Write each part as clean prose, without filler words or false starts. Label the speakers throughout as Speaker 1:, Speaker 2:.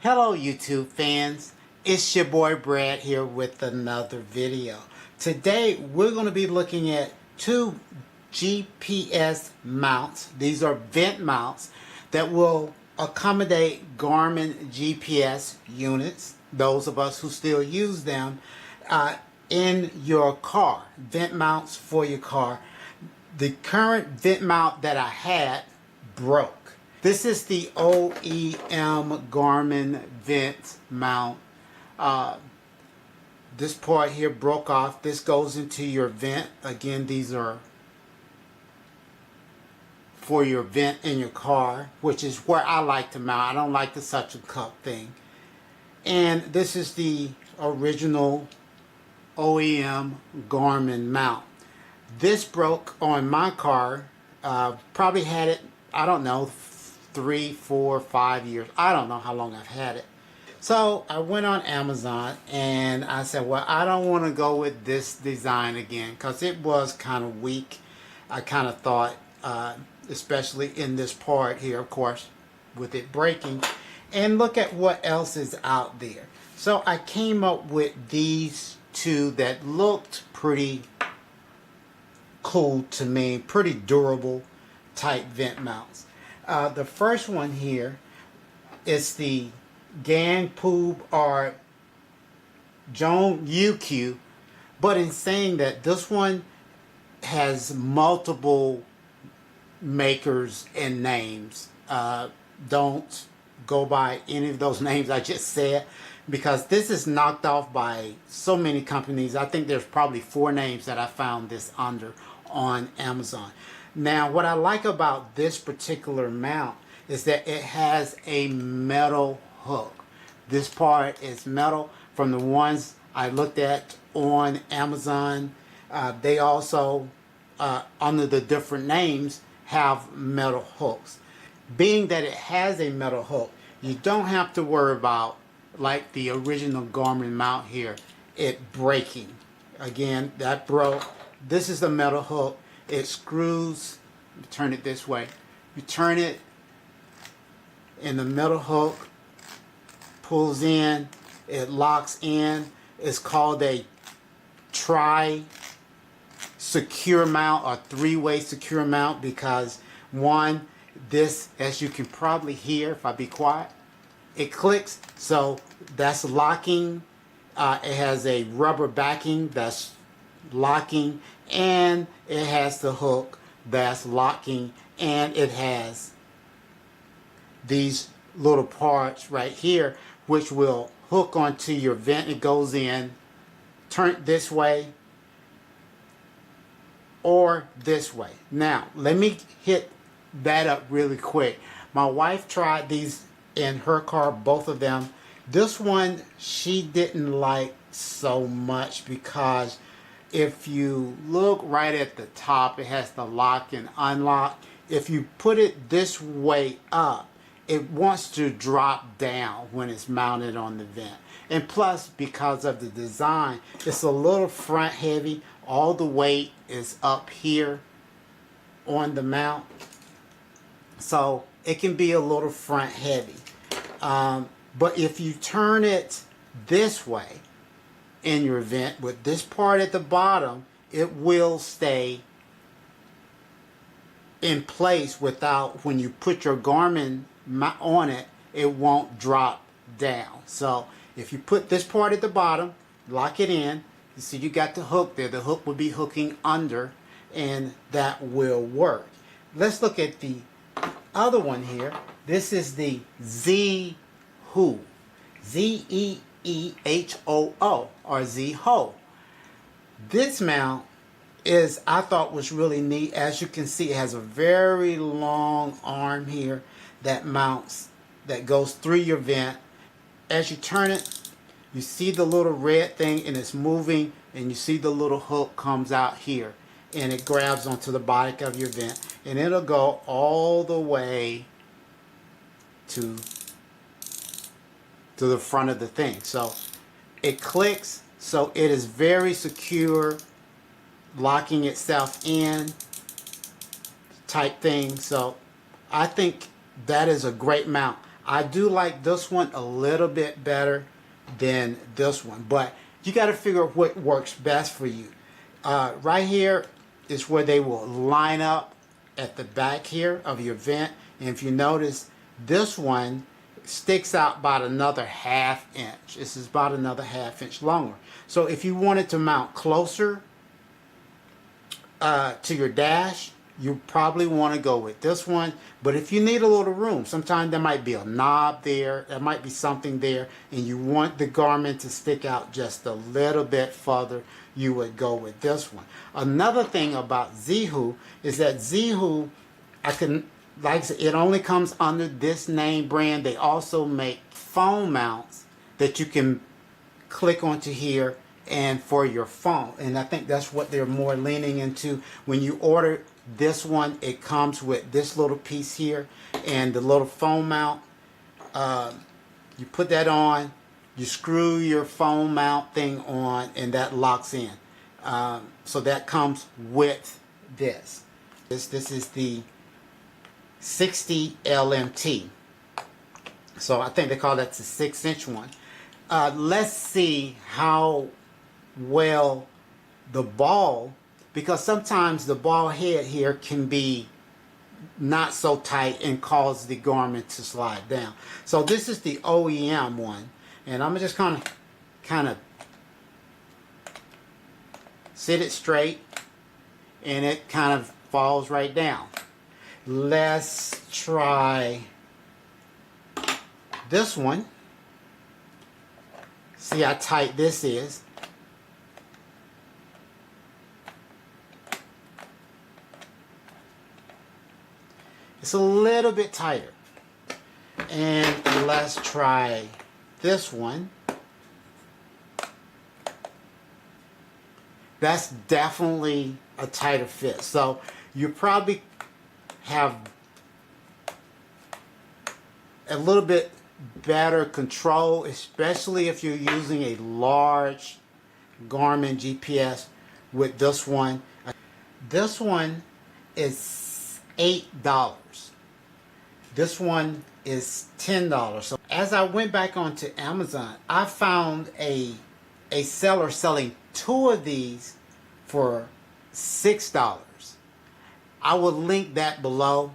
Speaker 1: Hello YouTube fans, it's your boy Brad here with another video. Today we're going to be looking at two GPS mounts. These are vent mounts that will accommodate Garmin GPS units, those of us who still use them, in your car. Vent mounts for your car. The current vent mount that I had broke. This is the OEM Garmin vent mount. This part here broke off. This goes into your vent. Again, these are for your vent in your car, which is where I like to mount. I don't like the suction cup thing. And this is the original OEM Garmin mount. This broke on my car. Probably had it, I don't know, 3, 4, 5 years. I don't know how long I've had it. So I went on Amazon and I said, well, I don't want to go with this design again because it was kind of weak. I kind of thought, especially in this part here, of course, with it breaking. And look at what else is out there. So I came up with these two that looked pretty cool to me, pretty durable type vent mounts. The first one here is the GANPUB or Zone UQ, but in saying that, this one has multiple makers and names. Don't go by any of those names I just said, because this is knocked off by so many companies. I think there's probably 4 names that I found this under on Amazon. Now, what I like about this particular mount is that it has a metal hook. This part is metal. From the ones I looked at on Amazon, they also, under the different names, have metal hooks. Being that it has a metal hook, you don't have to worry about, like the original Garmin mount here, it breaking. Again, that broke. This is the metal hook. It screws, turn it this way, you turn it and the metal hook pulls in, it locks in. It's called a secure mount or 3-way secure mount because one, this, as you can probably hear if I be quiet, it clicks, so that's locking. It has a rubber backing that's locking, and it has the hook that's locking, and it has these little parts right here which will hook onto your vent. It goes in, turn it this way or this way. Now let me hit that up really quick. My wife tried these in her car, both of them. This one she didn't like so much because if you look right at the top, it has the lock and unlock. If you put it this way up, it wants to drop down when it's mounted on the vent. And plus, because of the design, it's a little front heavy. All the weight is up here on the mount, so it can be a little front heavy. But if you turn it this way in your vent with this part at the bottom, it will stay in place without, when you put your Garmin on it, it won't drop down. So if you put this part at the bottom, lock it in, you see you got the hook there. The hook will be hooking under, and that will work. Let's look at the other one here. This is the Zeehoo. Z-E-E-H-O-O or Zeehoo. This mount is, I thought, was really neat. As you can see, it has a very long arm here that mounts, that goes through your vent. As you turn it, you see the little red thing and it's moving, and you see the little hook comes out here and it grabs onto the body of your vent, and it'll go all the way to the front of the thing. So it clicks, so it is very secure, locking itself in type thing. So I think that is a great mount. I do like this one a little bit better than this one, but you got to figure out what works best for you. Right here is where they will line up at the back here of your vent, and if you notice, this one sticks out about another ½ inch. This is about another ½ inch longer. So if you wanted to mount closer to your dash, you probably want to go with this one. But if you need a little room, sometimes there might be a knob there, there might be something there, and you want the garment to stick out just a little bit further, you would go with this one. Another thing about Zeehoo is that Zeehoo, like I said, it only comes under this name brand. They also make phone mounts that you can click onto here and for your phone, and I think that's what they're more leaning into. When you order this one, it comes with this little piece here and the little phone mount. You put that on, you screw your phone mount thing on, and that locks in. So that comes with this. This is the 60 LMT. So I think they call that the 6-inch one. Let's see how well the ball, because sometimes the ball head here can be not so tight and cause the garment to slide down. So this is the OEM one, and I'm just kind of sit it straight, and it kind of falls right down. Let's try this one. See how tight this is. It's a little bit tighter. And let's try this one. That's definitely a tighter fit. So you probably have a little bit better control, especially if you're using a large Garmin GPS with this one. This one is $8. This one is $10. So as I went back onto Amazon, I found a seller selling 2 of these for $6. I will link that below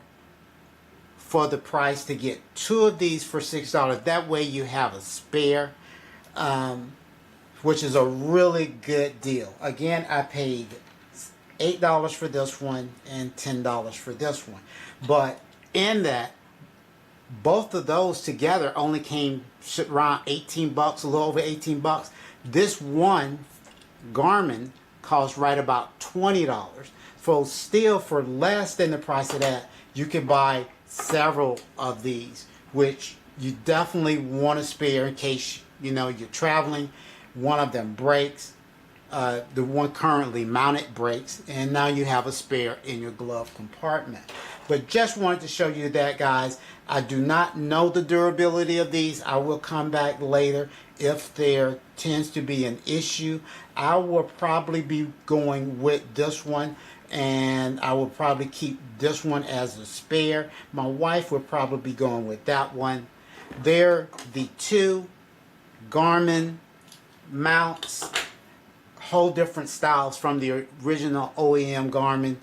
Speaker 1: for the price to get 2 of these for $6. That way you have a spare, which is a really good deal. Again, I paid $8 for this one and $10 for this one. But in that, both of those together only came around 18 bucks, a little over 18 bucks. This one Garmin costs right about $20. So still, for less than the price of that, you can buy several of these, which you definitely want to spare in case you're traveling. One of them breaks. The one currently mounted breaks, and now you have a spare in your glove compartment. But just wanted to show you that, guys. I do not know the durability of these. I will come back later if there tends to be an issue. I will probably be going with this one, and I will probably keep this one as a spare. My wife will probably be going with that one. They're the 2 Garmin mounts, whole different styles from the original OEM Garmin.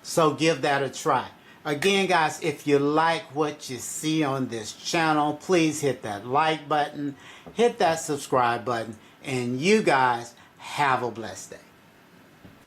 Speaker 1: So give that a try. Again, guys, if you like what you see on this channel, please hit that like button, hit that subscribe button, and you guys have a blessed day.